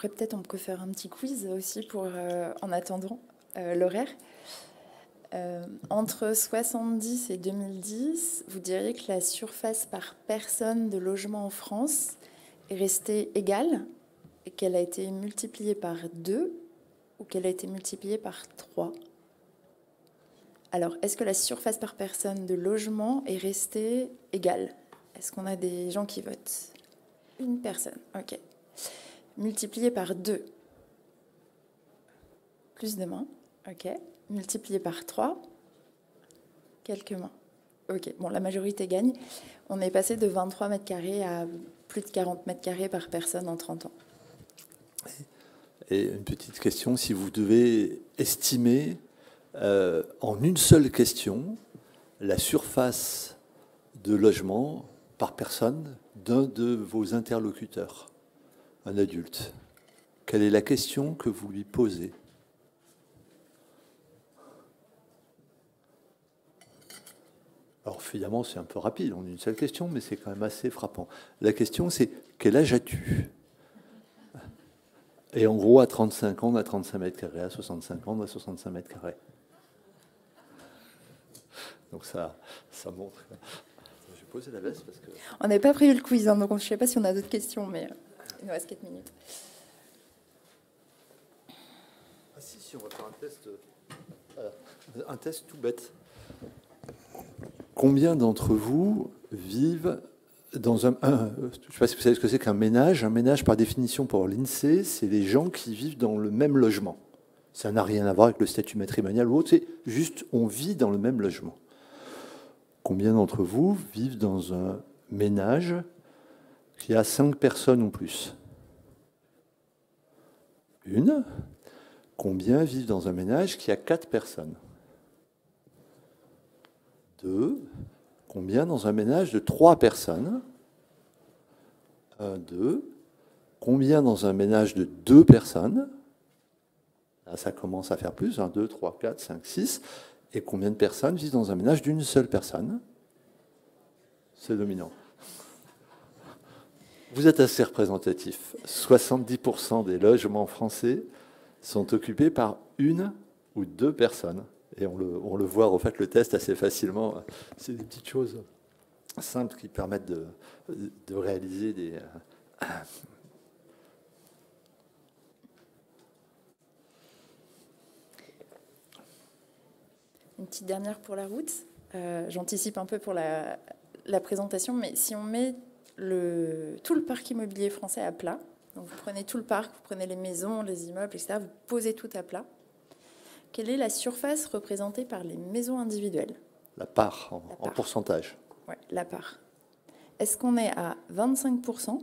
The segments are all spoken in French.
après, peut-être on peut faire un petit quiz aussi pour, en attendant l'horaire. Entre 70 et 2010, vous diriez que la surface par personne de logement en France est restée égale et qu'elle a été multipliée par 2 ou qu'elle a été multipliée par 3? Alors, est-ce que la surface par personne de logement est restée égale? Est-ce qu'on a des gens qui votent? Une personne, ok. Multiplié par 2. Plus de mains, ok. Multiplié par 3. Quelques mains. Ok, bon, la majorité gagne. On est passé de 23 mètres carrés à plus de 40 mètres carrés par personne en 30 ans. Et une petite question, si vous devez estimer en une seule question la surface de logement par personne d'un de vos interlocuteurs, un adulte, quelle est la question que vous lui posez? Alors finalement, c'est un peu rapide, on a une seule question, mais c'est quand même assez frappant. La question, c'est quel âge as-tu? Et en gros, à 35 ans, on a 35 mètres carrés, à 65 ans, on a 65 mètres carrés. Donc ça montre. Je vais poser la veste parce que... On n'avait pas prévu le quiz, hein, donc je ne sais pas si on a d'autres questions, mais il nous reste 4 minutes. Ah si, on va faire un test tout bête. Combien d'entre vous vivent dans un... je ne sais pas si vous savez ce que c'est qu'un ménage. Un ménage, par définition, pour l'INSEE, c'est les gens qui vivent dans le même logement. Ça n'a rien à voir avec le statut matrimonial ou autre, c'est juste on vit dans le même logement. Combien d'entre vous vivent dans un ménage qui a 5 personnes ou plus? Une. Combien vivent dans un ménage qui a 4 personnes? 2. Combien dans un ménage de 3 personnes? 1, 2. Combien dans un ménage de 2 personnes? Là, ça commence à faire plus. 1, 2, 3, 4, 5, 6. Et combien de personnes vivent dans un ménage d'une seule personne? C'est dominant. Vous êtes assez représentatif. 70% des logements français sont occupés par une ou 2 personnes. Et on le voit, refaites le test assez facilement. C'est des petites choses simples qui permettent de réaliser des... Une petite dernière pour la route. J'anticipe un peu pour la présentation, mais si on met tout le parc immobilier français à plat, donc vous prenez tout le parc, vous prenez les maisons, les immeubles, etc., vous posez tout à plat, quelle est la surface représentée par les maisons individuelles? La part, en pourcentage. Oui, la part. Est-ce qu'on est à 25%?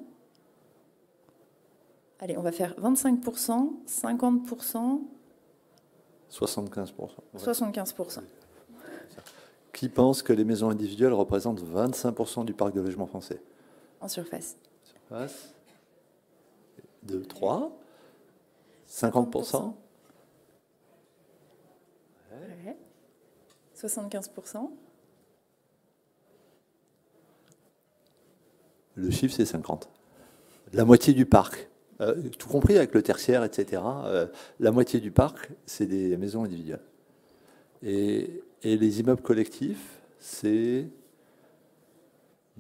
Allez, on va faire 25%, 50%, 75%. 75%. Qui pense que les maisons individuelles représentent 25% du parc de logement français? En surface. Surface. 2, 3. 50%. Ouais. 75%. Le chiffre, c'est 50. La moitié du parc, tout compris avec le tertiaire, etc., la moitié du parc, c'est des maisons individuelles. Et les immeubles collectifs, c'est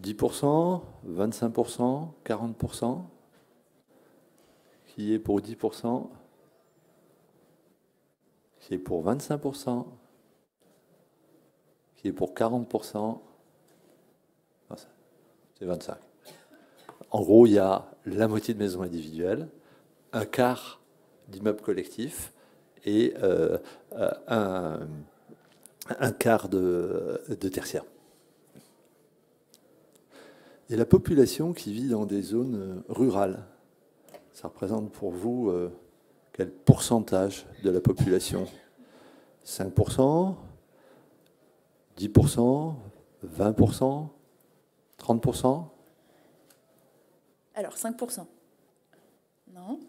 10%, 25%, 40%. Qui est pour 10%? Qui est pour 25%? Qui est pour 40%? C'est 25%. En gros, il y a la moitié de maisons individuelles, un quart d'immeubles collectifs et un quart de tertiaire. Et la population qui vit dans des zones rurales, ça représente pour vous quel pourcentage de la population? 5%, 10%, 20%, 30%? Alors, 5%. Non.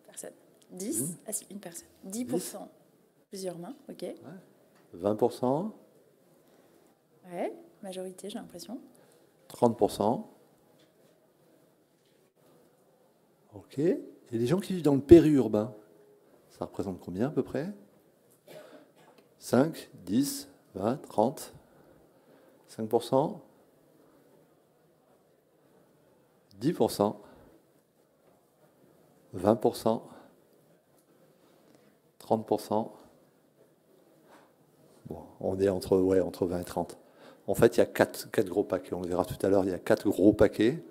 Personne. 10. Ah si, une personne. 10%. 10. Plusieurs mains, ok. Ouais. 20%. Ouais, majorité, j'ai l'impression. 30%. Ok. Et les gens qui vivent dans le périurbain, ça représente combien à peu près? 5, 10, 20, 30, 5%, 10%, 20%, 30%. Bon, on est entre 20 et 30. En fait, il y a quatre gros paquets. On le verra tout à l'heure, il y a 4 gros paquets.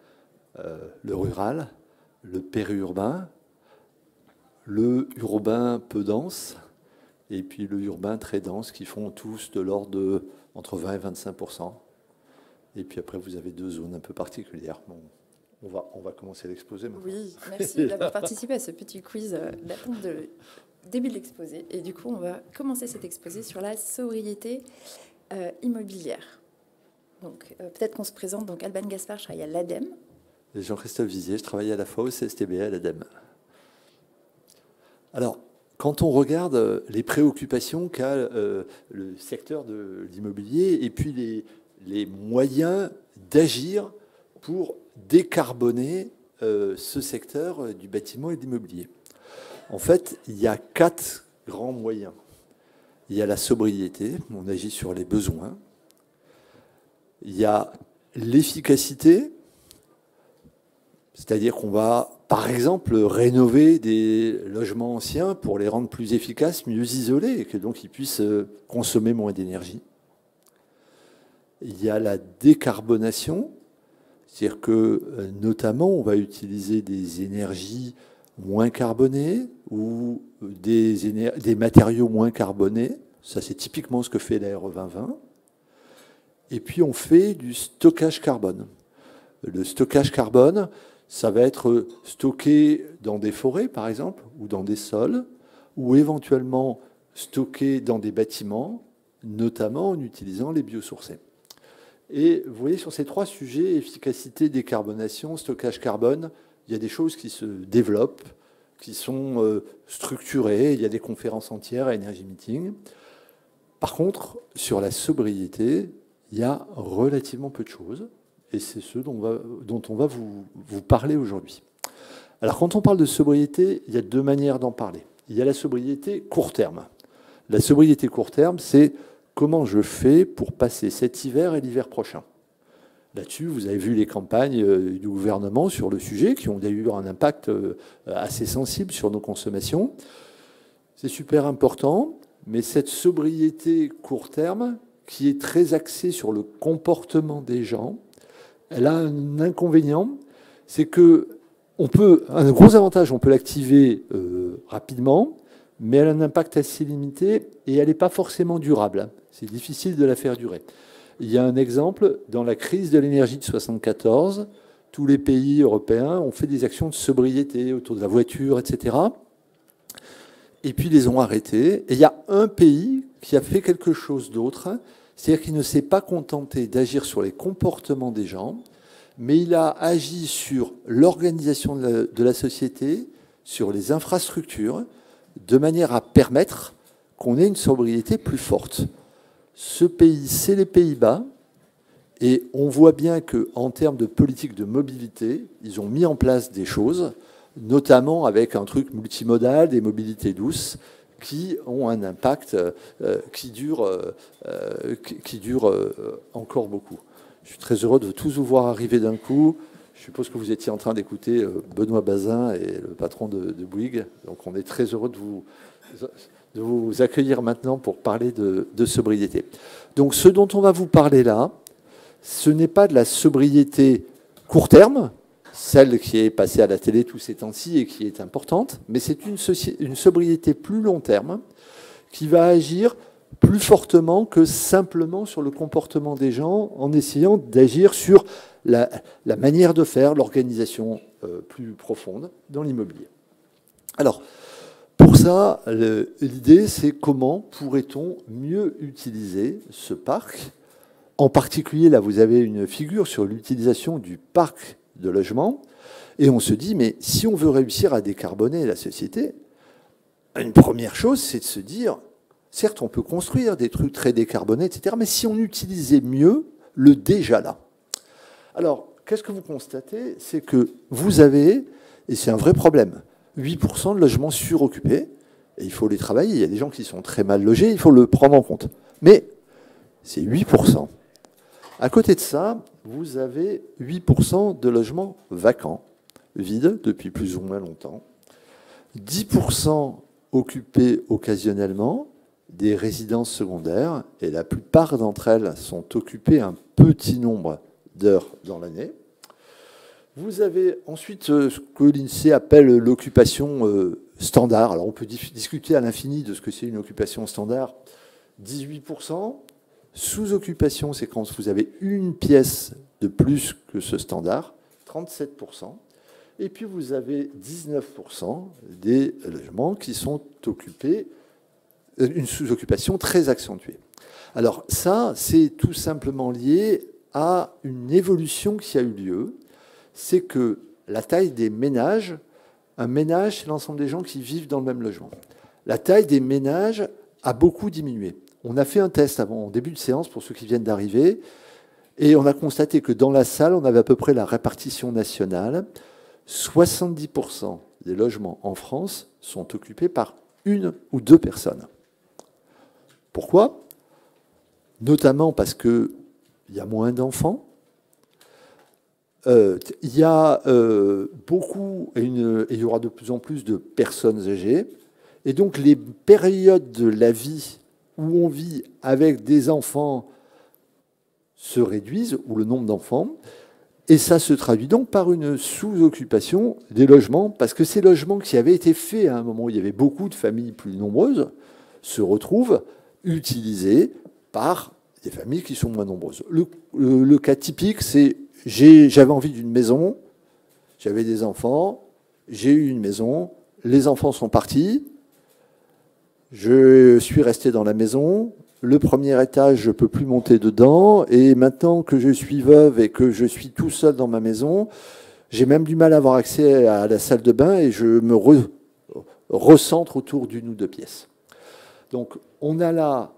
Le rural, le périurbain, le urbain peu dense, et puis le urbain très dense, qui font tous de l'ordre de entre 20 et 25%. Et puis après, vous avez 2 zones un peu particulières. Bon, on va commencer l'exposé maintenant. Oui, merci d'avoir participé à ce petit quiz d'attente de début de l'exposé. Et du coup, on va commencer cet exposé sur la sobriété immobilière. Donc, peut-être qu'on se présente. Donc, Alban Gaspard, je travaille à l'ADEME. Et Jean-Christophe Vizier, je travaille à la fois au CSTB et à l'ADEME. Alors, quand on regarde les préoccupations qu'a le secteur de l'immobilier et puis les moyens d'agir pour décarboner ce secteur du bâtiment et de l'immobilier. En fait, il y a 4 grands moyens. Il y a la sobriété, on agit sur les besoins. Il y a l'efficacité, c'est-à-dire qu'on va, par exemple, rénover des logements anciens pour les rendre plus efficaces, mieux isolés, et que donc ils puissent consommer moins d'énergie. Il y a la décarbonation, c'est-à-dire que notamment on va utiliser des énergies moins carbonées ou des matériaux moins carbonés. Ça, c'est typiquement ce que fait la RE 2020. Et puis on fait du stockage carbone. Le stockage carbone, ça va être stocké dans des forêts, par exemple, ou dans des sols, ou éventuellement stocké dans des bâtiments, notamment en utilisant les biosourcés. Et vous voyez, sur ces 3 sujets, efficacité, décarbonation, stockage carbone, il y a des choses qui se développent, qui sont structurées. Il y a des conférences entières à Energy Meeting. Par contre, sur la sobriété, il y a relativement peu de choses. Et c'est ce dont on va vous parler aujourd'hui. Alors, quand on parle de sobriété, il y a 2 manières d'en parler. Il y a la sobriété court terme. La sobriété court terme, c'est comment je fais pour passer cet hiver et l'hiver prochain. Là-dessus, vous avez vu les campagnes du gouvernement sur le sujet, qui ont d'ailleurs un impact assez sensible sur nos consommations. C'est super important, mais cette sobriété court terme, qui est très axée sur le comportement des gens, elle a un inconvénient, c'est que un gros avantage, on peut l'activer rapidement, mais elle a un impact assez limité et elle n'est pas forcément durable. C'est difficile de la faire durer. Il y a un exemple, dans la crise de l'énergie de 1974, tous les pays européens ont fait des actions de sobriété autour de la voiture, etc. Et puis les ont arrêtés. Et il y a un pays qui a fait quelque chose d'autre, c'est-à-dire qu'il ne s'est pas contenté d'agir sur les comportements des gens, mais il a agi sur l'organisation de la société, sur les infrastructures, de manière à permettre qu'on ait une sobriété plus forte. Ce pays, c'est les Pays-Bas, et on voit bien qu'en termes de politique de mobilité, ils ont mis en place des choses, notamment avec un truc multimodal, des mobilités douces, qui ont un impact qui dure encore beaucoup. Je suis très heureux de tous vous voir arriver d'un coup. Je suppose que vous étiez en train d'écouter Benoît Bazin et le patron de Bouygues. Donc on est très heureux de vous accueillir maintenant pour parler de sobriété. Donc ce dont on va vous parler là, ce n'est pas de la sobriété court terme, celle qui est passée à la télé tous ces temps-ci et qui est importante, mais c'est une sobriété plus long terme qui va agir plus fortement que simplement sur le comportement des gens en essayant d'agir sur la manière de faire, l'organisation plus profonde dans l'immobilier. Alors, pour ça, l'idée, c'est comment pourrait-on mieux utiliser ce parc. En particulier, là, vous avez une figure sur l'utilisation du parc de logement. Et on se dit, mais si on veut réussir à décarboner la société, une première chose, c'est de se dire, certes, on peut construire des trucs très décarbonés, etc., mais si on utilisait mieux le déjà là. Alors, qu'est-ce que vous constatez? C'est que vous avez, et c'est un vrai problème, 8% de logements suroccupés. Et il faut les travailler. Il y a des gens qui sont très mal logés, il faut le prendre en compte. Mais c'est 8%. À côté de ça, vous avez 8% de logements vacants, vides depuis plus ou moins longtemps. 10% occupés occasionnellement, des résidences secondaires, et la plupart d'entre elles sont occupées un petit nombre d'heures dans l'année. Vous avez ensuite ce que l'INSEE appelle l'occupation standard. Alors on peut discuter à l'infini de ce que c'est une occupation standard. 18%. Sous-occupation, c'est quand vous avez une pièce de plus que ce standard, 37%. Et puis vous avez 19% des logements qui sont occupés, une sous-occupation très accentuée. Alors ça, c'est tout simplement lié à une évolution qui a eu lieu. C'est que la taille des ménages, un ménage, c'est l'ensemble des gens qui vivent dans le même logement. La taille des ménages a beaucoup diminué. On a fait un test avant, en début de séance, pour ceux qui viennent d'arriver, et on a constaté que dans la salle, on avait à peu près la répartition nationale. 70% des logements en France sont occupés par une ou deux personnes. Pourquoi ? Notamment parce qu'il y a moins d'enfants. Il y a beaucoup, et il y aura de plus en plus de personnes âgées. Et donc les périodes de la vie où on vit avec des enfants se réduisent, ou le nombre d'enfants, et ça se traduit donc par une sous-occupation des logements, parce que ces logements qui avaient été faits à un moment où il y avait beaucoup de familles plus nombreuses se retrouvent utilisés par des familles qui sont moins nombreuses. Le cas typique, c'est j'avais envie d'une maison, j'avais des enfants, j'ai eu une maison, les enfants sont partis, je suis resté dans la maison, le premier étage, je ne peux plus monter dedans, et maintenant que je suis veuve et que je suis tout seul dans ma maison, j'ai même du mal à avoir accès à la salle de bain et je me recentre autour d'une ou deux pièces. Donc on a là,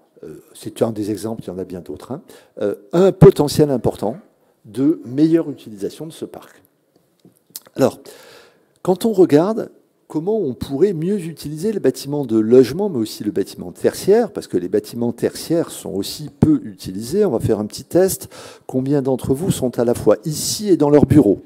c'est un des exemples, il y en a bien d'autres, hein, un potentiel important de meilleure utilisation de ce parc. Alors, quand on regarde comment on pourrait mieux utiliser les bâtiments de logement, mais aussi le bâtiment tertiaire, parce que les bâtiments tertiaires sont aussi peu utilisés. On va faire un petit test. Combien d'entre vous sont à la fois ici et dans leur bureau ?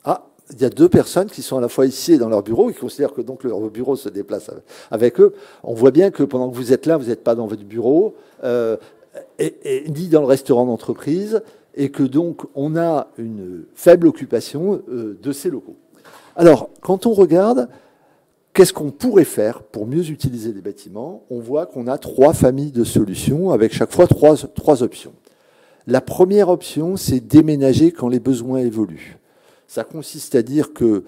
Ah, il y a 2 personnes qui sont à la fois ici et dans leur bureau, et qui considèrent que donc leur bureau se déplace avec eux. On voit bien que pendant que vous êtes là, vous n'êtes pas dans votre bureau, ni dans le restaurant d'entreprise, et que donc on a une faible occupation de ces locaux. Alors, quand on regarde, qu'est-ce qu'on pourrait faire pour mieux utiliser les bâtiments ? On voit qu'on a 3 familles de solutions, avec chaque fois 3 options. La première option, c'est déménager quand les besoins évoluent. Ça consiste à dire que,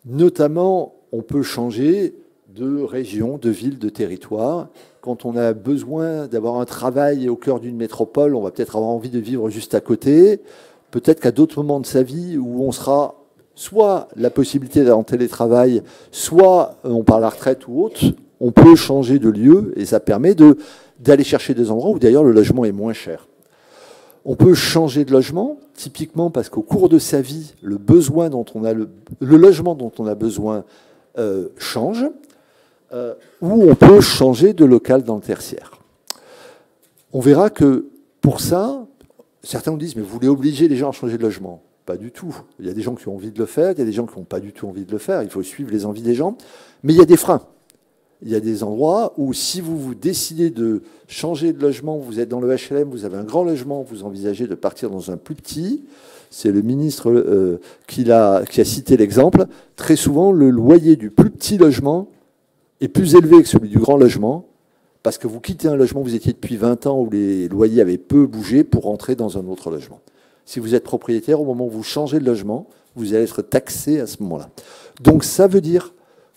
notamment, on peut changer de région, de ville, de territoire. Quand on a besoin d'avoir un travail au cœur d'une métropole, on va peut-être avoir envie de vivre juste à côté. Peut-être qu'à d'autres moments de sa vie où on sera soit la possibilité d'aller en télétravail, soit on part à la retraite ou autre, on peut changer de lieu et ça permet d'aller chercher des endroits où d'ailleurs le logement est moins cher. On peut changer de logement, typiquement parce qu'au cours de sa vie, le logement dont on a besoin change. Ou on peut changer de local dans le tertiaire. On verra que pour ça, certains nous disent, mais vous voulez obliger les gens à changer de logement. Pas du tout. Il y a des gens qui ont envie de le faire, il y a des gens qui n'ont pas du tout envie de le faire, il faut suivre les envies des gens, mais il y a des freins. Il y a des endroits où si vous décidez de changer de logement, vous êtes dans le HLM, vous avez un grand logement, vous envisagez de partir dans un plus petit, c'est le ministre qui a cité l'exemple, très souvent le loyer du plus petit logement est plus élevé que celui du grand logement, parce que vous quittez un logement où vous étiez depuis 20 ans, où les loyers avaient peu bougé, pour rentrer dans un autre logement. Si vous êtes propriétaire, au moment où vous changez de logement, vous allez être taxé à ce moment-là. Donc ça veut dire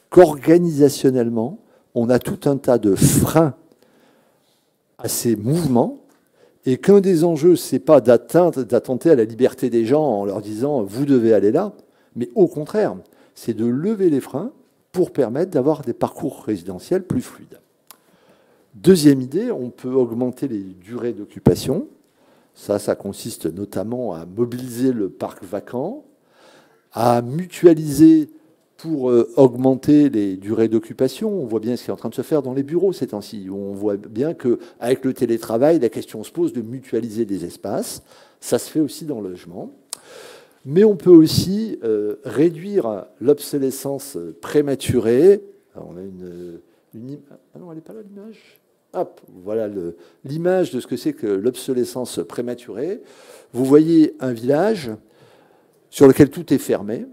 qu'organisationnellement, on a tout un tas de freins à ces mouvements, et qu'un des enjeux, ce n'est pas d'attenter à la liberté des gens en leur disant « vous devez aller là », mais au contraire, c'est de lever les freins pour permettre d'avoir des parcours résidentiels plus fluides. Deuxième idée, on peut augmenter les durées d'occupation. Ça consiste notamment à mobiliser le parc vacant. à mutualiser pour augmenter les durées d'occupation. On voit bien ce qui est en train de se faire dans les bureaux ces temps-ci. On voit bien qu'avec le télétravail, la question se pose de mutualiser des espaces. Ça se fait aussi dans le logement. Mais on peut aussi réduire l'obsolescence prématurée. Alors on a ah non, elle n'est pas là, l'image. Hop, voilà l'image de ce que c'est que l'obsolescence prématurée. Vous voyez un village sur lequel tout est fermé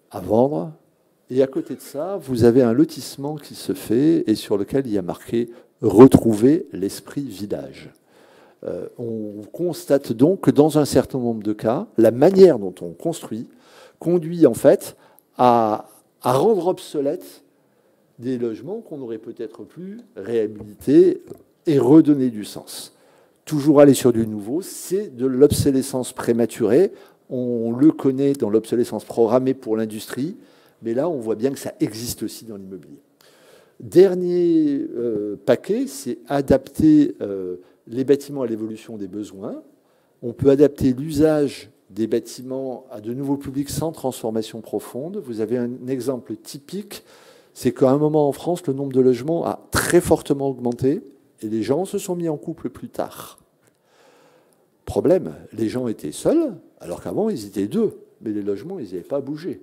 à vendre. Et à côté de ça, vous avez un lotissement qui se fait et sur lequel il y a marqué « Retrouver l'esprit village ». On constate donc que dans un certain nombre de cas, la manière dont on construit conduit en fait à rendre obsolètes des logements qu'on aurait peut-être plus réhabilités et redonner du sens. Toujours aller sur du nouveau, c'est de l'obsolescence prématurée. On le connaît dans l'obsolescence programmée pour l'industrie, mais là, on voit bien que ça existe aussi dans l'immobilier. Dernier paquet, c'est adapter les bâtiments à l'évolution des besoins. On peut adapter l'usage des bâtiments à de nouveaux publics sans transformation profonde. Vous avez un exemple typique, c'est qu'à un moment en France, le nombre de logements a très fortement augmenté et les gens se sont mis en couple plus tard. Problème, les gens étaient seuls, alors qu'avant, ils étaient deux. Mais les logements, ils n'avaient pas bougé.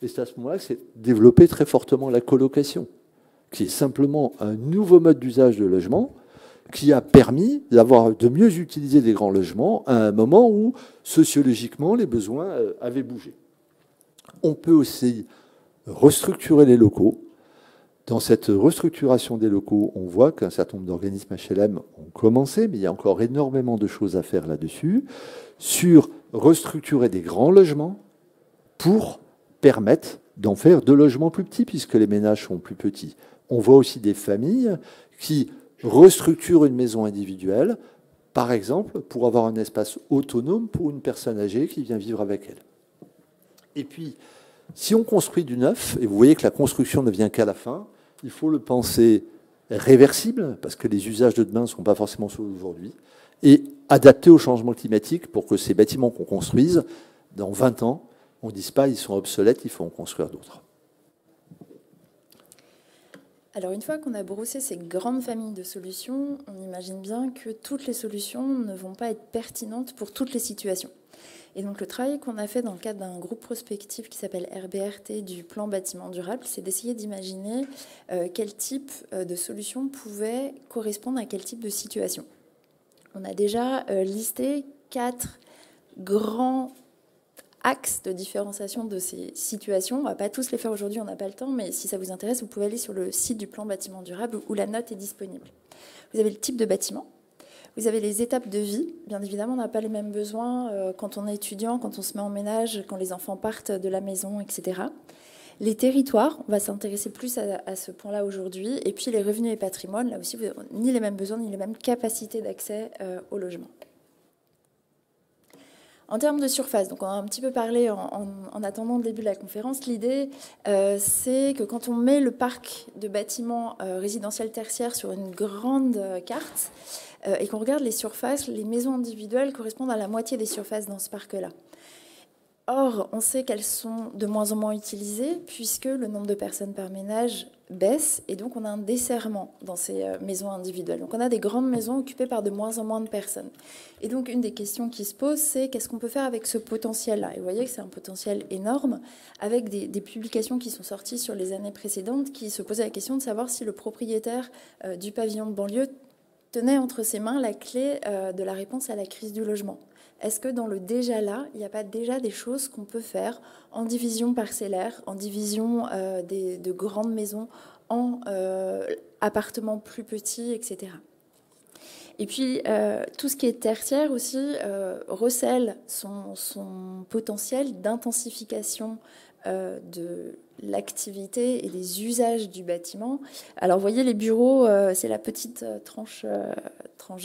Et c'est à ce moment-là que s'est développé très fortement la colocation, qui est simplement un nouveau mode d'usage de logement qui a permis de mieux utiliser des grands logements à un moment où, sociologiquement, les besoins avaient bougé. On peut aussi restructurer les locaux. Dans cette restructuration des locaux, on voit qu'un certain nombre d'organismes HLM ont commencé, mais il y a encore énormément de choses à faire là-dessus, sur restructurer des grands logements pour permettre d'en faire de logements plus petits, puisque les ménages sont plus petits. On voit aussi des familles qui restructurent une maison individuelle, par exemple, pour avoir un espace autonome pour une personne âgée qui vient vivre avec elle. Et puis, si on construit du neuf, et vous voyez que la construction ne vient qu'à la fin, il faut le penser réversible, parce que les usages de demain ne sont pas forcément ceux d'aujourd'hui, et adapté au changement climatique pour que ces bâtiments qu'on construise, dans 20 ans, on ne dise pas ils sont obsolètes, il faut en construire d'autres. Alors une fois qu'on a brossé ces grandes familles de solutions, on imagine bien que toutes les solutions ne vont pas être pertinentes pour toutes les situations. Et donc le travail qu'on a fait dans le cadre d'un groupe prospectif qui s'appelle RBRT du plan bâtiment durable, c'est d'essayer d'imaginer quel type de solution pouvait correspondre à quel type de situation. On a déjà listé 4 grands axes de différenciation de ces situations. On ne va pas tous les faire aujourd'hui, on n'a pas le temps, mais si ça vous intéresse, vous pouvez aller sur le site du plan bâtiment durable où la note est disponible. Vous avez le type de bâtiment. Vous avez les étapes de vie. Bien évidemment, on n'a pas les mêmes besoins quand on est étudiant, quand on se met en ménage, quand les enfants partent de la maison, etc. Les territoires, on va s'intéresser plus à ce point-là aujourd'hui. Et puis les revenus et patrimoine, là aussi, vous n'avez ni les mêmes besoins, ni les mêmes capacités d'accès au logement. En termes de surface, donc on a un petit peu parlé en attendant le début de la conférence, l'idée c'est que quand on met le parc de bâtiments résidentiels tertiaires sur une grande carte et qu'on regarde les surfaces, les maisons individuelles correspondent à la moitié des surfaces dans ce parc-là. Or, on sait qu'elles sont de moins en moins utilisées puisque le nombre de personnes par ménage baisse et donc on a un desserrement dans ces maisons individuelles. Donc on a des grandes maisons occupées par de moins en moins de personnes. Et donc une des questions qui se pose, c'est qu'est-ce qu'on peut faire avec ce potentiel-là? Et vous voyez que c'est un potentiel énorme avec des publications qui sont sorties sur les années précédentes qui se posaient la question de savoir si le propriétaire du pavillon de banlieue tenait entre ses mains la clé de la réponse à la crise du logement. Est-ce que dans le déjà là, il n'y a pas déjà des choses qu'on peut faire en division parcellaire, en division de grandes maisons, en appartements plus petits, etc. Et puis, tout ce qui est tertiaire aussi recèle son potentiel d'intensification de l'activité et des usages du bâtiment. Alors, vous voyez, les bureaux, c'est la petite tranche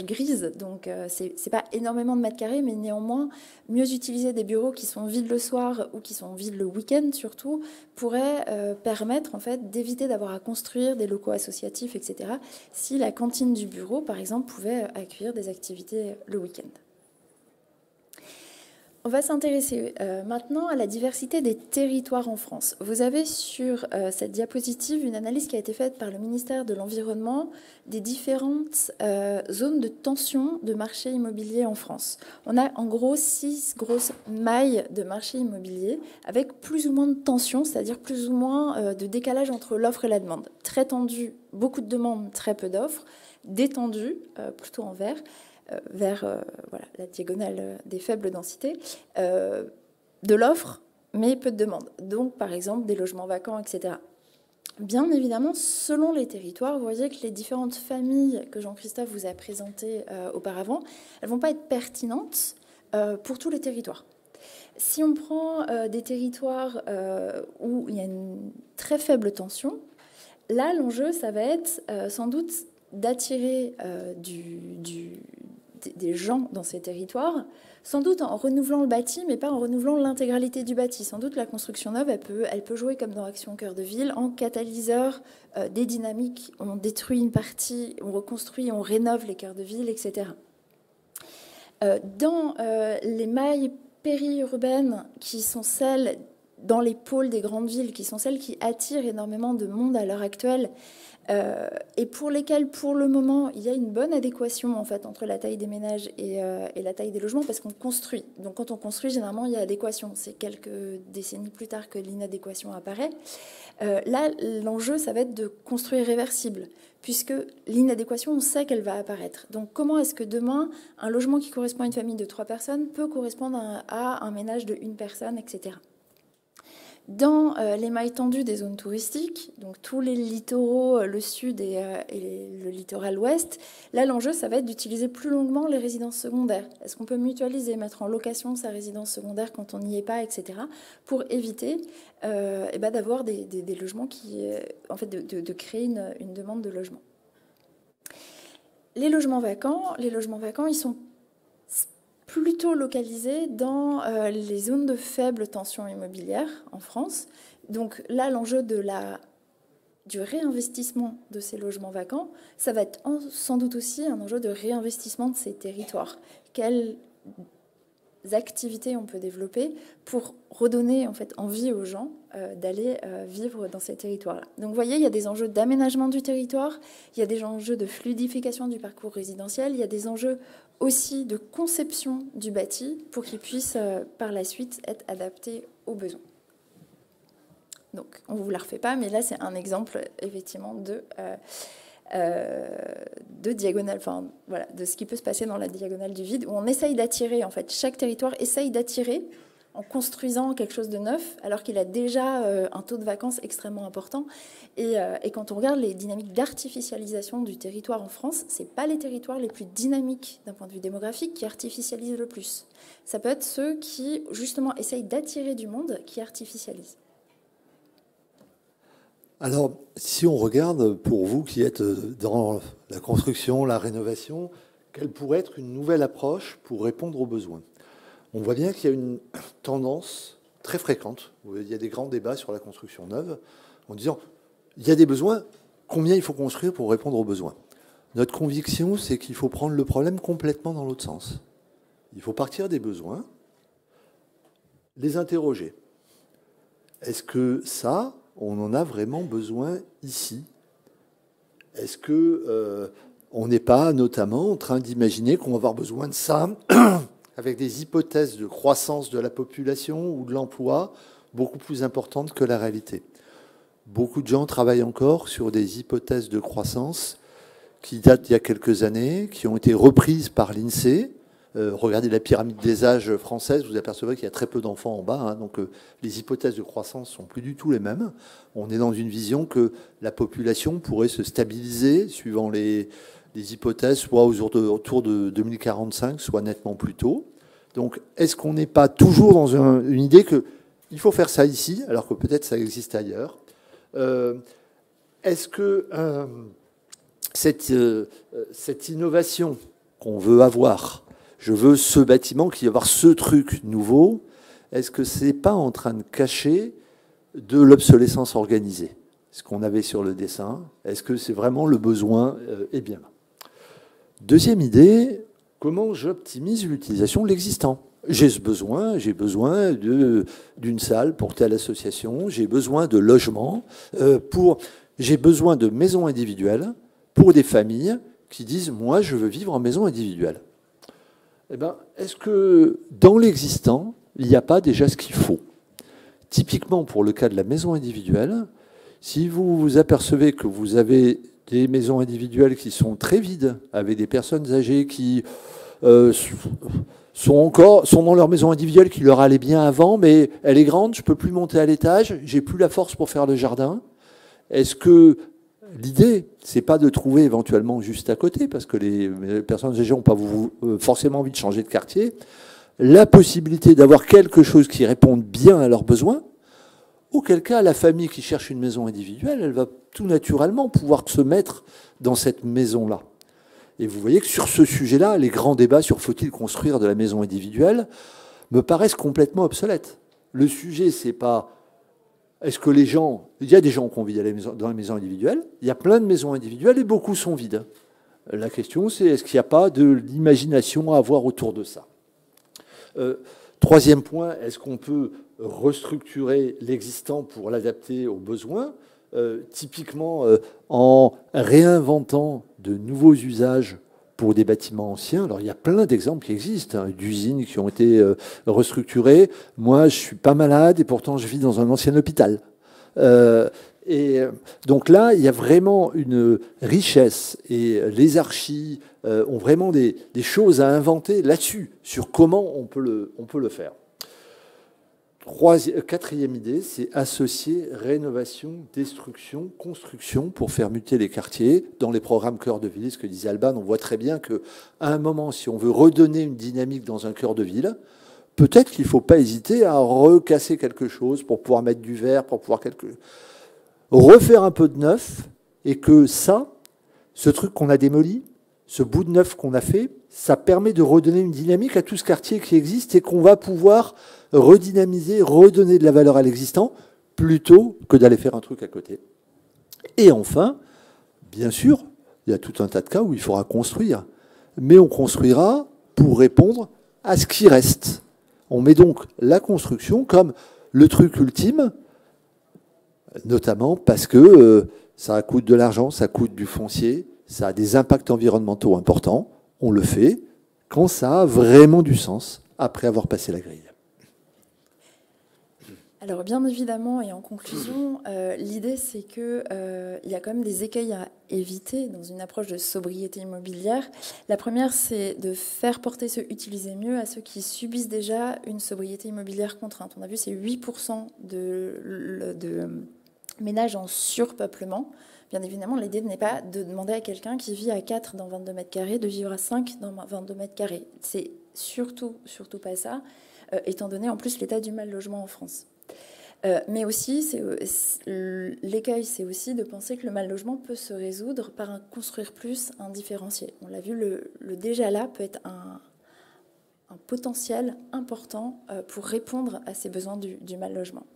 grise, donc c'est pas énormément de mètres carrés, mais néanmoins, mieux utiliser des bureaux qui sont vides le soir ou qui sont vides le week-end surtout, pourrait permettre en fait d'éviter d'avoir à construire des locaux associatifs, etc. Si la cantine du bureau, par exemple, pouvait accueillir des activités le week-end. On va s'intéresser maintenant à la diversité des territoires en France. Vous avez sur cette diapositive une analyse qui a été faite par le ministère de l'Environnement des différentes zones de tension de marché immobilier en France. On a en gros 6 grosses mailles de marché immobilier avec plus ou moins de tension, c'est-à-dire plus ou moins de décalage entre l'offre et la demande. Très tendu, beaucoup de demandes, très peu d'offres. Détendu, plutôt en vert, vers voilà, la diagonale des faibles densités, de l'offre, mais peu de demandes. Donc, par exemple, des logements vacants, etc. Bien évidemment, selon les territoires, vous voyez que les différentes familles que Jean-Christophe vous a présentées auparavant, elles ne vont pas être pertinentes pour tous les territoires. Si on prend des territoires où il y a une très faible tension, là, l'enjeu, ça va être sans doute d'attirer des gens dans ces territoires, sans doute en renouvelant le bâti, mais pas en renouvelant l'intégralité du bâti. Sans doute la construction neuve, elle peut jouer comme dans Action Cœur de Ville, en catalyseur des dynamiques. On détruit une partie, on reconstruit, on rénove les cœurs de ville, etc. Dans les mailles périurbaines, qui sont celles dans les pôles des grandes villes, qui sont celles qui attirent énormément de monde à l'heure actuelle, et pour lesquelles, pour le moment, il y a une bonne adéquation en fait entre la taille des ménages et la taille des logements, parce qu'on construit. Donc quand on construit, généralement, il y a adéquation. C'est quelques décennies plus tard que l'inadéquation apparaît. Là, l'enjeu, ça va être de construire réversible, puisque l'inadéquation, on sait qu'elle va apparaître. Donc comment est-ce que demain, un logement qui correspond à une famille de 3 personnes peut correspondre à un ménage de 1 personne, etc. Dans les mailles tendues des zones touristiques, donc tous les littoraux, le sud et le littoral ouest, là l'enjeu ça va être d'utiliser plus longuement les résidences secondaires. Est-ce qu'on peut mutualiser, mettre en location sa résidence secondaire quand on n'y est pas, etc. pour éviter d'avoir des logements qui, en fait, de créer une demande de logement. Les logements vacants, ils sont plutôt localisés dans les zones de faible tension immobilière en France. Donc là, l'enjeu du réinvestissement de ces logements vacants, ça va être sans doute aussi un enjeu de réinvestissement de ces territoires. Quelles activités on peut développer pour redonner en fait envie aux gens d'aller vivre dans ces territoires-là. Donc vous voyez, il y a des enjeux d'aménagement du territoire, il y a des enjeux de fluidification du parcours résidentiel, il y a des enjeux aussi de conception du bâti pour qu'il puisse par la suite être adapté aux besoins. Donc on ne vous la refait pas, mais là c'est un exemple effectivement de diagonale, enfin voilà, de ce qui peut se passer dans la diagonale du vide, où on essaye d'attirer, en fait, chaque territoire essaye d'attirer en construisant quelque chose de neuf, alors qu'il a déjà un taux de vacances extrêmement important. Et quand on regarde les dynamiques d'artificialisation du territoire en France, c'est pas les territoires les plus dynamiques d'un point de vue démographique qui artificialisent le plus. Ça peut être ceux qui, justement, essayent d'attirer du monde qui artificialisent. Alors, si on regarde, pour vous qui êtes dans la construction, la rénovation, quelle pourrait être une nouvelle approche pour répondre aux besoins? On voit bien qu'il y a une tendance très fréquente. Il y a des grands débats sur la construction neuve en disant il y a des besoins, combien il faut construire pour répondre aux besoins? Notre conviction, c'est qu'il faut prendre le problème complètement dans l'autre sens. Il faut partir des besoins, les interroger. Est-ce que ça, on en a vraiment besoin ici? Est-ce que on n'est pas notamment en train d'imaginer qu'on va avoir besoin de ça avec des hypothèses de croissance de la population ou de l'emploi beaucoup plus importantes que la réalité? Beaucoup de gens travaillent encore sur des hypothèses de croissance qui datent d'il y a quelques années, qui ont été reprises par l'INSEE. Regardez la pyramide des âges française, vous apercevrez qu'il y a très peu d'enfants en bas, hein, donc les hypothèses de croissance sont plus du tout les mêmes. On est dans une vision que la population pourrait se stabiliser suivant les hypothèses, soit autour de 2045, soit nettement plus tôt. Donc, est-ce qu'on n'est pas toujours dans une idée qu'il faut faire ça ici, alors que peut-être ça existe ailleurs? Est-ce que cette innovation qu'on veut avoir, je veux ce bâtiment qui va avoir ce truc nouveau, est-ce que c'est pas en train de cacher de l'obsolescence organisée? Ce qu'on avait sur le dessin, est-ce que c'est vraiment le besoin est bien là? Deuxième idée, comment j'optimise l'utilisation de l'existant? j'ai besoin d'une salle pour telle association, j'ai besoin de logement, j'ai besoin de maisons individuelles pour des familles qui disent « moi, je veux vivre en maison individuelle ». Eh bien, est-ce que dans l'existant, il n'y a pas déjà ce qu'il faut? Typiquement, pour le cas de la maison individuelle, si vous vous apercevez que vous avez des maisons individuelles qui sont très vides, avec des personnes âgées qui sont dans leur maison individuelle qui leur allait bien avant, mais elle est grande, je ne peux plus monter à l'étage, j'ai plus la force pour faire le jardin. Est-ce que l'idée, c'est pas de trouver éventuellement juste à côté, parce que les personnes âgées n'ont pas forcément envie de changer de quartier, la possibilité d'avoir quelque chose qui réponde bien à leurs besoins, auquel cas la famille qui cherche une maison individuelle, elle va tout naturellement pouvoir se mettre dans cette maison-là. Et vous voyez que sur ce sujet-là, les grands débats sur faut-il construire de la maison individuelle me paraissent complètement obsolètes. Le sujet, c'est pas est-ce que les gens... Il y a des gens qui ont envie d'aller dans les maisons individuelles, il y a plein de maisons individuelles et beaucoup sont vides. La question, c'est est-ce qu'il n'y a pas de l'imagination à avoir autour de ça? Troisième point, est-ce qu'on peut restructurer l'existant pour l'adapter aux besoins, typiquement en réinventant de nouveaux usages pour des bâtiments anciens? Alors, il y a plein d'exemples qui existent, d'usines qui ont été restructurées. Moi, je suis pas malade et pourtant, je vis dans un ancien hôpital. Et donc là, il y a vraiment une richesse et les archis ont vraiment des choses à inventer là-dessus, sur comment on peut le faire. Quatrième idée, c'est associer rénovation, destruction, construction pour faire muter les quartiers. Dans les programmes cœur de ville, ce que disait Alban, on voit très bien qu'à un moment, si on veut redonner une dynamique dans un cœur de ville, peut-être qu'il ne faut pas hésiter à recasser quelque chose pour pouvoir mettre du verre, pour pouvoir refaire un peu de neuf, et que ce truc qu'on a démoli, ce bout de neuf qu'on a fait, ça permet de redonner une dynamique à tout ce quartier qui existe et qu'on va pouvoir redynamiser, redonner de la valeur à l'existant, plutôt que d'aller faire un truc à côté. Et enfin, bien sûr, il y a tout un tas de cas où il faudra construire. Mais on construira pour répondre à ce qui reste. On met donc la construction comme le truc ultime, notamment parce que ça coûte de l'argent, ça coûte du foncier, ça a des impacts environnementaux importants. On le fait quand ça a vraiment du sens, après avoir passé la grille. Alors bien évidemment, et en conclusion, l'idée c'est qu'il y a quand même des écueils à éviter dans une approche de sobriété immobilière. La première, c'est de faire porter ce « utiliser mieux » à ceux qui subissent déjà une sobriété immobilière contrainte. On a vu, c'est 8% de ménages en surpeuplement. Bien évidemment, l'idée n'est pas de demander à quelqu'un qui vit à 4 dans 22 mètres carrés de vivre à 5 dans 22 mètres carrés. C'est surtout pas ça, étant donné en plus l'état du mal logement en France. Mais aussi, l'écueil, c'est aussi de penser que le mal logement peut se résoudre par un construire plus, un différencié. On l'a vu, le déjà là peut être un potentiel important pour répondre à ces besoins du mal logement.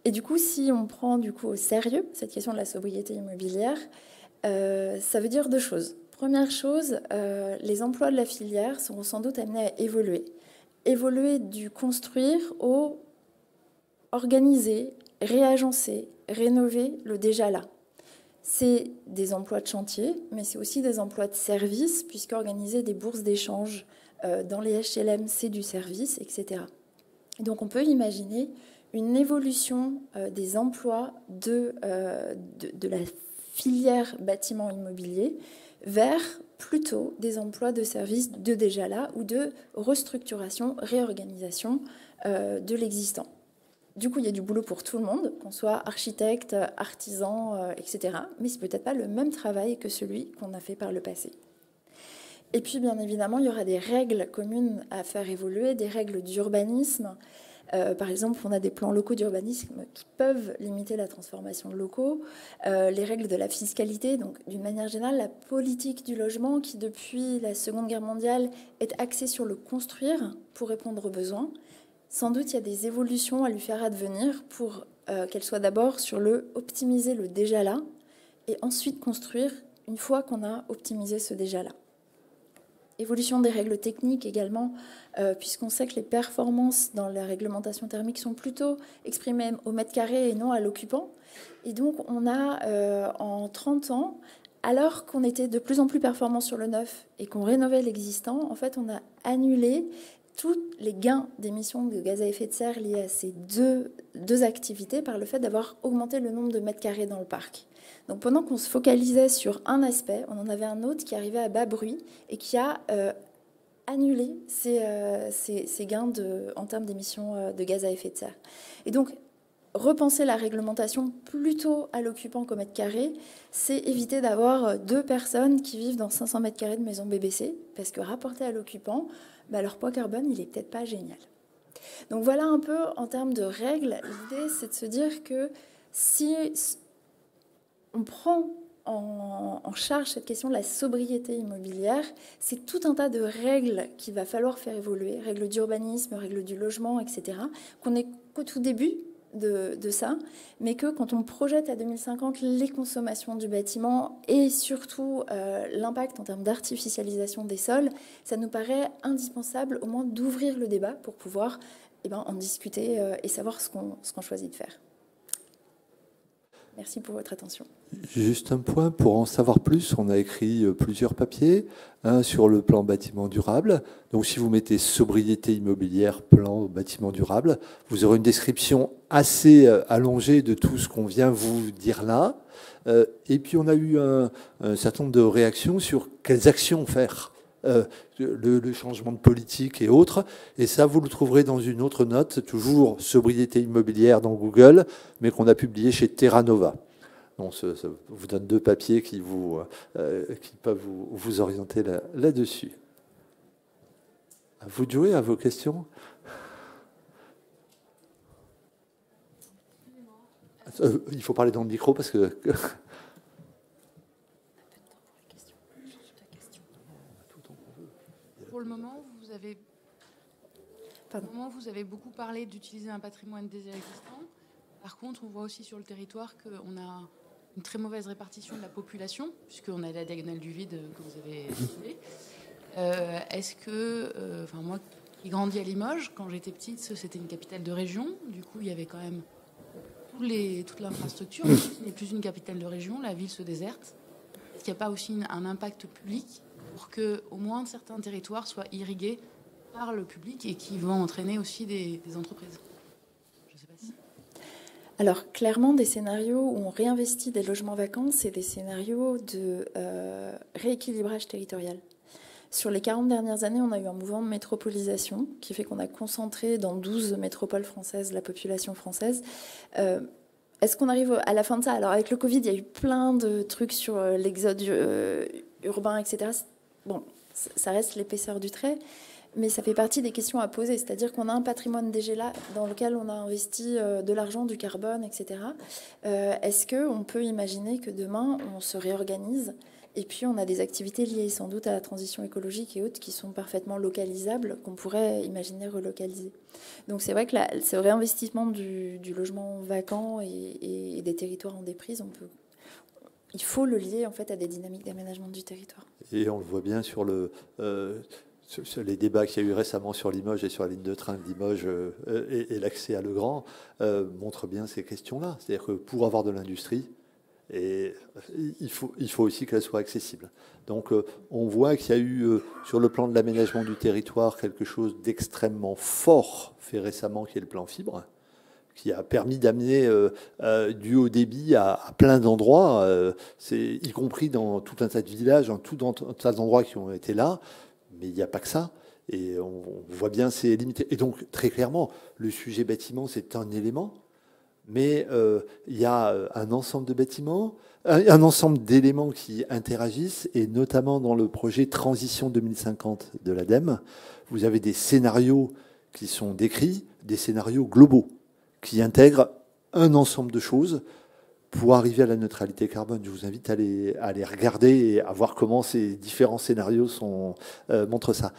Et du coup, si on prend au sérieux cette question de la sobriété immobilière, ça veut dire deux choses. Première chose, les emplois de la filière seront sans doute amenés à évoluer. Évoluer du construire au organiser, réagencer, rénover le déjà là. C'est des emplois de chantier, mais c'est aussi des emplois de service, puisque organiser des bourses d'échange dans les HLM, c'est du service, etc. Et donc on peut imaginer une évolution des emplois de la filière bâtiment immobilier vers plutôt des emplois de service de déjà là ou de restructuration, réorganisation de l'existant. Du coup, il y a du boulot pour tout le monde, qu'on soit architecte, artisan, etc. Mais c'est peut-être pas le même travail que celui qu'on a fait par le passé. Et puis, bien évidemment, il y aura des règles communes à faire évoluer, des règles d'urbanisme. Par exemple, on a des plans locaux d'urbanisme qui peuvent limiter la transformation de locaux, les règles de la fiscalité, donc d'une manière générale, la politique du logement qui, depuis la Seconde Guerre mondiale, est axée sur le construire pour répondre aux besoins. Sans doute, il y a des évolutions à lui faire advenir pour qu'elle soit d'abord sur le optimiser le déjà là et ensuite construire une fois qu'on a optimisé ce déjà là. Évolution des règles techniques également, puisqu'on sait que les performances dans la réglementation thermique sont plutôt exprimées au mètre carré et non à l'occupant. Et donc on a en 30 ans, alors qu'on était de plus en plus performant sur le neuf et qu'on rénovait l'existant, en fait on a annulé tous les gains d'émissions de gaz à effet de serre liés à ces deux activités par le fait d'avoir augmenté le nombre de mètres carrés dans le parc. Donc pendant qu'on se focalisait sur un aspect, on en avait un autre qui arrivait à bas bruit et qui a annulé ces gains en termes d'émissions de gaz à effet de serre. Et donc repenser la réglementation plutôt à l'occupant qu'au mètre carré, c'est éviter d'avoir 2 personnes qui vivent dans 500 mètres carrés de maison BBC, parce que rapporté à l'occupant, leur poids carbone, il n'est peut-être pas génial. Donc voilà un peu en termes de règles. L'idée, c'est de se dire que si on prend en charge cette question de la sobriété immobilière, c'est tout un tas de règles qu'il va falloir faire évoluer, règles d'urbanisme, règles du logement, etc., qu'on n'est qu'au tout début de ça, mais que quand on projette à 2050 les consommations du bâtiment et surtout l'impact en termes d'artificialisation des sols, ça nous paraît indispensable au moins d'ouvrir le débat pour pouvoir en discuter et savoir ce qu'on choisit de faire. Merci pour votre attention. Juste un point, pour en savoir plus, on a écrit plusieurs papiers, un sur le plan bâtiment durable. Donc si vous mettez sobriété immobilière, plan bâtiment durable, vous aurez une description assez allongée de tout ce qu'on vient vous dire là. Et puis on a eu un certain nombre de réactions sur quelles actions faire. Le changement de politique et autres. Et ça, vous le trouverez dans une autre note, toujours sobriété immobilière dans Google, mais qu'on a publié chez Terra Nova. Donc, ça vous donne 2 papiers qui peuvent vous orienter là-dessus. À vous de jouer, à vos questions. Il faut parler dans le micro parce que... Pour le moment, vous avez beaucoup parlé d'utiliser un patrimoine déjà existant. Par contre, on voit aussi sur le territoire qu'on a une très mauvaise répartition de la population, puisqu'on a la diagonale du vide que vous avez étudiée. Est-ce que, moi qui grandis à Limoges, quand j'étais petite, c'était une capitale de région. Du coup, il y avait quand même toute l'infrastructure. Ce n'est plus une capitale de région, la ville se déserte. Est-ce qu'il n'y a pas aussi un impact public pour que, au moins, certains territoires soient irrigués par le public et qui vont entraîner aussi des entreprises? Je ne sais pas si... Alors, clairement, des scénarios où on réinvestit des logements vacants, c'est des scénarios de rééquilibrage territorial. Sur les 40 dernières années, on a eu un mouvement de métropolisation qui fait qu'on a concentré dans 12 métropoles françaises la population française. Est-ce qu'on arrive à la fin de ça? Alors, avec le Covid, il y a eu plein de trucs sur l'exode urbain, etc. Bon, ça reste l'épaisseur du trait, mais ça fait partie des questions à poser. C'est-à-dire qu'on a un patrimoine déjà là dans lequel on a investi de l'argent, du carbone, etc. Est-ce qu'on peut imaginer que demain, on se réorganise et puis on a des activités liées sans doute à la transition écologique et autres qui sont parfaitement localisables, qu'on pourrait imaginer relocaliser. Donc c'est vrai que ce réinvestissement du logement vacant et des territoires en déprise, il faut le lier en fait à des dynamiques d'aménagement du territoire. Et on le voit bien sur sur les débats qu'il y a eu récemment sur Limoges et sur la ligne de train de Limoges et l'accès à Legrand montrent bien ces questions-là. C'est-à-dire que pour avoir de l'industrie, il faut aussi qu'elle soit accessible. Donc on voit qu'il y a eu sur le plan de l'aménagement du territoire quelque chose d'extrêmement fort fait récemment qui est le plan fibre, qui a permis d'amener du haut débit à plein d'endroits, y compris dans tout un tas de villages, dans tout un tas d'endroits qui ont été là, mais il n'y a pas que ça. Et on voit bien c'est limité. Et donc, très clairement, le sujet bâtiment, c'est un élément, mais il y a un ensemble de bâtiments, un ensemble d'éléments qui interagissent, et notamment dans le projet Transition 2050 de l'ADEME, vous avez des scénarios qui sont décrits, des scénarios globaux, qui intègrent un ensemble de choses pour arriver à la neutralité carbone. Je vous invite à les regarder et à voir comment ces différents scénarios montrent ça.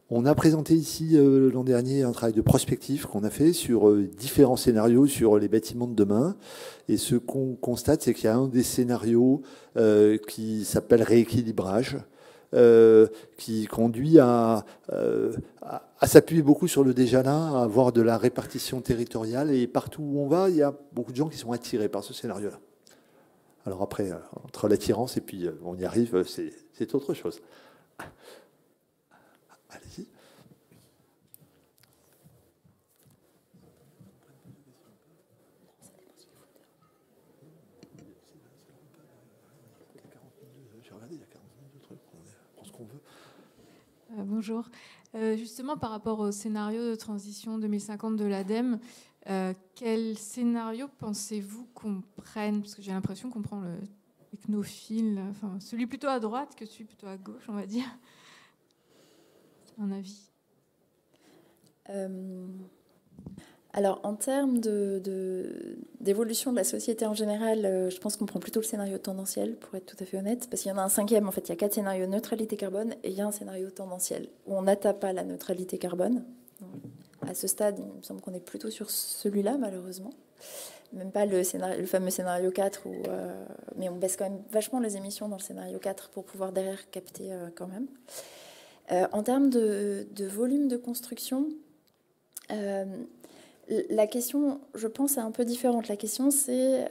On a présenté ici l'an dernier un travail de prospective qu'on a fait sur différents scénarios sur les bâtiments de demain. Et ce qu'on constate, c'est qu'il y a un des scénarios qui s'appelle rééquilibrage, qui conduit à s'appuyer beaucoup sur le déjà là, à avoir de la répartition territoriale. Et partout où on va, il y a beaucoup de gens qui sont attirés par ce scénario-là. Alors après, entre l'attirance et puis on y arrive, c'est autre chose. Allez-y. J'ai regardé, il y a 40 minutes de trucs, on prend ce qu'on veut. Bonjour. Justement, par rapport au scénario de transition 2050 de l'ADEME, quel scénario pensez-vous qu'on prenne? Parce que j'ai l'impression qu'on prend le technophile, enfin, celui plutôt à droite que celui plutôt à gauche, on va dire. Un avis. Alors, en termes d'évolution de la société en général, je pense qu'on prend plutôt le scénario tendanciel, pour être tout à fait honnête, parce qu'il y en a un cinquième, en fait, il y a 4 scénarios neutralité carbone, et il y a un scénario tendanciel, où on n'atteint pas la neutralité carbone. Donc, à ce stade, il me semble qu'on est plutôt sur celui-là, malheureusement. Même pas le fameux scénario 4, mais on baisse quand même vachement les émissions dans le scénario 4 pour pouvoir derrière capter quand même. En termes de volume de construction, la question, je pense, est un peu différente. La question, c'est,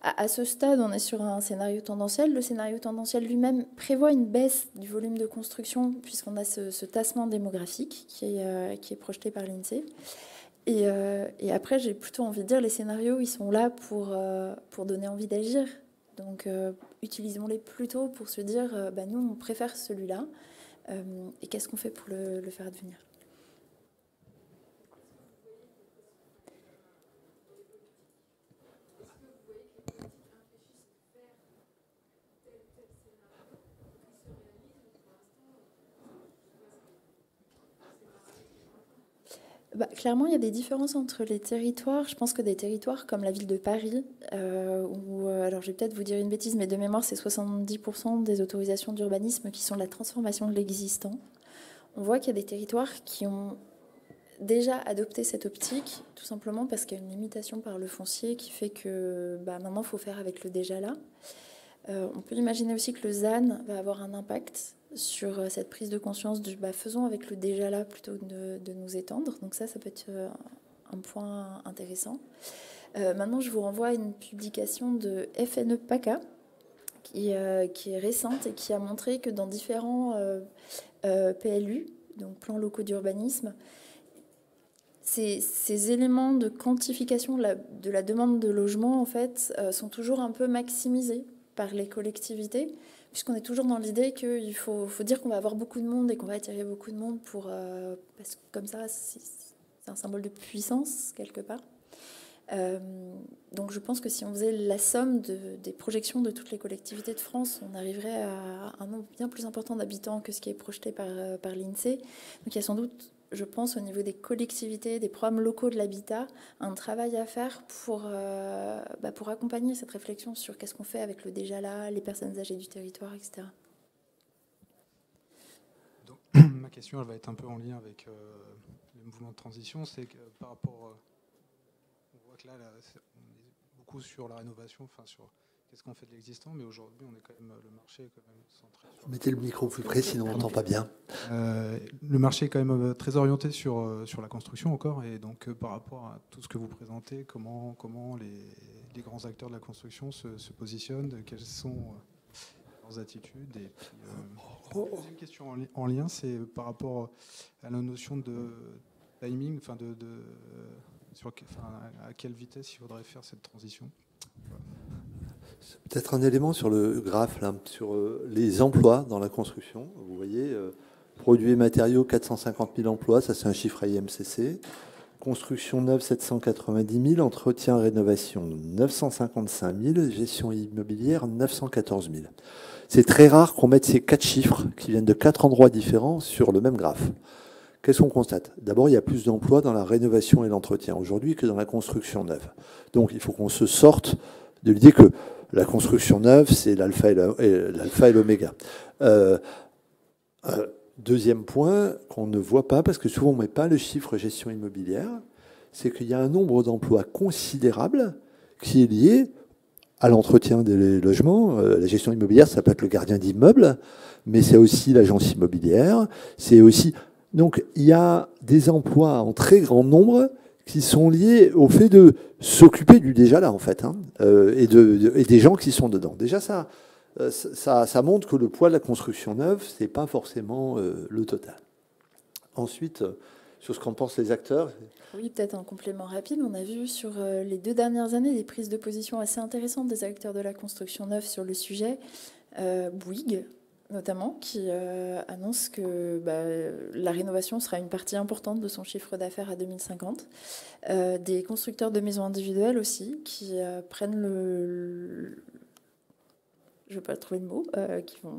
à ce stade, on est sur un scénario tendanciel. Le scénario tendanciel lui-même prévoit une baisse du volume de construction, puisqu'on a ce tassement démographique qui est projeté par l'INSEE. Et après, j'ai plutôt envie de dire, les scénarios, ils sont là pour donner envie d'agir. Donc, utilisons-les plutôt pour se dire, nous, on préfère celui-là. Et qu'est-ce qu'on fait pour le faire advenir ? Clairement, il y a des différences entre les territoires. Je pense que des territoires comme la ville de Paris, où, alors je vais peut-être vous dire une bêtise, mais de mémoire, c'est 70% des autorisations d'urbanisme qui sont la transformation de l'existant. On voit qu'il y a des territoires qui ont déjà adopté cette optique, tout simplement parce qu'il y a une limitation par le foncier qui fait que maintenant, il faut faire avec le déjà là. On peut imaginer aussi que le ZAN va avoir un impact sur cette prise de conscience du faisons avec le déjà là plutôt que de nous étendre. Donc ça peut être un point intéressant. Maintenant, je vous renvoie à une publication de FNE PACA qui est récente et qui a montré que dans différents PLU, donc plans locaux d'urbanisme, ces éléments de quantification de la demande de logement, en fait, sont toujours un peu maximisés par les collectivités, puisqu'on est toujours dans l'idée qu'il faut dire qu'on va avoir beaucoup de monde et qu'on va attirer beaucoup de monde parce que comme ça, c'est un symbole de puissance, quelque part. Donc je pense que si on faisait la somme des projections de toutes les collectivités de France, on arriverait à un nombre bien plus important d'habitants que ce qui est projeté par l'INSEE. Donc il y a sans doute, je pense, au niveau des collectivités, des programmes locaux de l'habitat, un travail à faire pour accompagner cette réflexion sur qu'est-ce qu'on fait avec le déjà là, les personnes âgées du territoire, etc. Donc, ma question, elle va être un peu en lien avec les mouvements de transition. C'est que par rapport, on voit que là, on est beaucoup sur la rénovation, enfin sur qu'est-ce qu'on fait de l'existant, mais aujourd'hui, on est quand même, le marché est quand même centré sur... Mettez le micro plus près, sinon on n'entend pas bien. Le marché est quand même très orienté sur la construction encore, et donc par rapport à tout ce que vous présentez, comment les grands acteurs de la construction se positionnent, quelles sont leurs attitudes. Et puis, deuxième question en lien, c'est par rapport à la notion de timing, enfin à quelle vitesse il faudrait faire cette transition. Voilà. Peut-être un élément sur le graphe, là, sur les emplois dans la construction. Vous voyez, produits et matériaux, 450 000 emplois, ça c'est un chiffre IMCC. Construction neuve, 790 000. Entretien, rénovation, 955 000. Gestion immobilière, 914 000. C'est très rare qu'on mette ces 4 chiffres qui viennent de 4 endroits différents sur le même graphe. Qu'est-ce qu'on constate? D'abord, il y a plus d'emplois dans la rénovation et l'entretien aujourd'hui que dans la construction neuve. Donc il faut qu'on se sorte de l'idée que la construction neuve, c'est l'alpha et l'oméga. Deuxième point qu'on ne voit pas, parce que souvent on ne met pas le chiffre gestion immobilière, c'est qu'il y a un nombre d'emplois considérable qui est lié à l'entretien des logements. La gestion immobilière, ça peut être le gardien d'immeuble, mais c'est aussi l'agence immobilière. C'est aussi... Donc, il y a des emplois en très grand nombre qui sont liés au fait de s'occuper du déjà là, en fait, hein, et des gens qui sont dedans. Déjà, ça montre que le poids de la construction neuve, ce n'est pas forcément le total. Ensuite, sur ce qu'en pensent les acteurs. Oui, peut-être un complément rapide. On a vu sur les 2 dernières années des prises de position assez intéressantes des acteurs de la construction neuve sur le sujet. Bouygues, notamment, qui annonce que la rénovation sera une partie importante de son chiffre d'affaires à 2050. Des constructeurs de maisons individuelles aussi, qui prennent je ne vais pas trouver le mot, qui vont...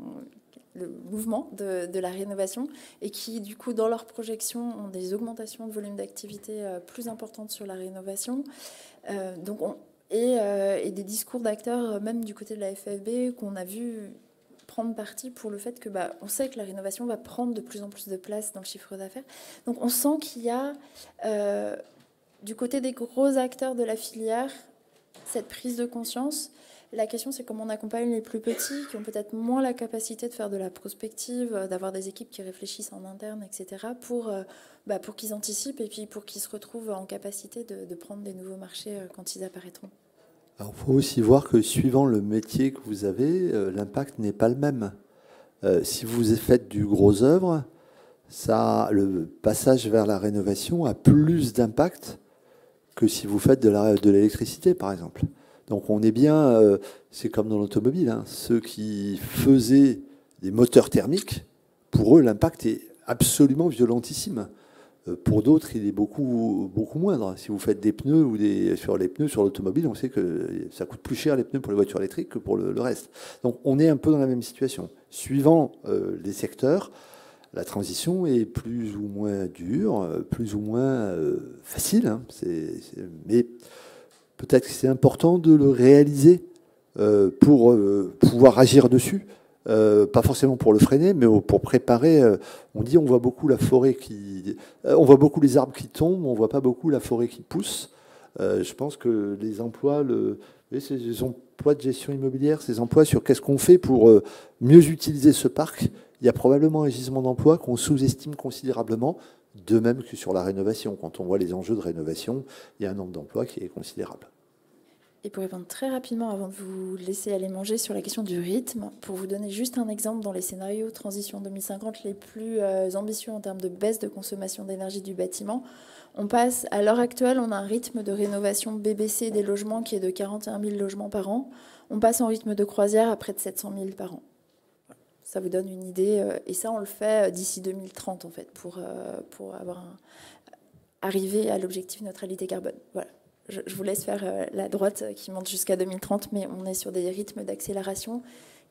le mouvement de la rénovation et qui, du coup, dans leurs projections, ont des augmentations de volume d'activité plus importantes sur la rénovation. Et des discours d'acteurs, même du côté de la FFB, qu'on a vu prendre parti pour le fait que on sait que la rénovation va prendre de plus en plus de place dans le chiffre d'affaires. Donc on sent qu'il y a, du côté des gros acteurs de la filière, cette prise de conscience. La question, c'est comment on accompagne les plus petits, qui ont peut-être moins la capacité de faire de la prospective, d'avoir des équipes qui réfléchissent en interne, etc., pour qu'ils anticipent et puis pour qu'ils se retrouvent en capacité de prendre des nouveaux marchés quand ils apparaîtront. Alors, il faut aussi voir que suivant le métier que vous avez, l'impact n'est pas le même. Si vous faites du gros œuvre, le passage vers la rénovation a plus d'impact que si vous faites de l'électricité, par exemple. Donc on est bien, c'est comme dans l'automobile, hein, ceux qui faisaient des moteurs thermiques, pour eux l'impact est absolument violentissime. Pour d'autres, il est beaucoup, beaucoup moindre. Si vous faites des pneus ou sur les pneus sur l'automobile, on sait que ça coûte plus cher les pneus pour les voitures électriques que pour le reste. Donc on est un peu dans la même situation. Suivant les secteurs, la transition est plus ou moins dure, plus ou moins facile, hein, mais peut-être que c'est important de le réaliser pour pouvoir agir dessus. Pas forcément pour le freiner, mais pour préparer. On dit on voit beaucoup la forêt on voit beaucoup les arbres qui tombent, on voit pas beaucoup la forêt qui pousse. Je pense que les emplois, ces emplois de gestion immobilière, ces emplois sur qu'est-ce qu'on fait pour mieux utiliser ce parc, il y a probablement un gisement d'emplois qu'on sous-estime considérablement, de même que sur la rénovation. Quand on voit les enjeux de rénovation, il y a un nombre d'emplois qui est considérable. Et pour répondre très rapidement, avant de vous laisser aller manger, sur la question du rythme, pour vous donner juste un exemple, dans les scénarios transition 2050 les plus ambitieux en termes de baisse de consommation d'énergie du bâtiment, on passe, à l'heure actuelle, on a un rythme de rénovation BBC des logements qui est de 41 000 logements par an. On passe en rythme de croisière à près de 700 000 par an. Ça vous donne une idée. Et ça, on le fait d'ici 2030, en fait, pour arriver à l'objectif neutralité carbone. Voilà. Je vous laisse faire la droite qui monte jusqu'à 2030, mais on est sur des rythmes d'accélération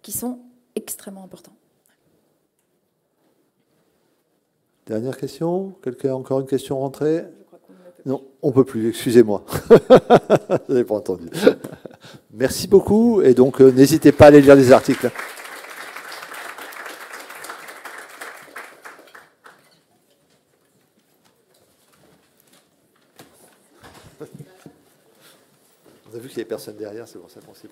qui sont extrêmement importants. Dernière question. Quelqu'un a encore une question rentrée? Non, on ne peut plus, excusez-moi. Je n'avais pas entendu. Merci beaucoup, et donc n'hésitez pas à aller lire les articles. On a vu qu'il n'y avait personne derrière, c'est pour ça qu'on s'est...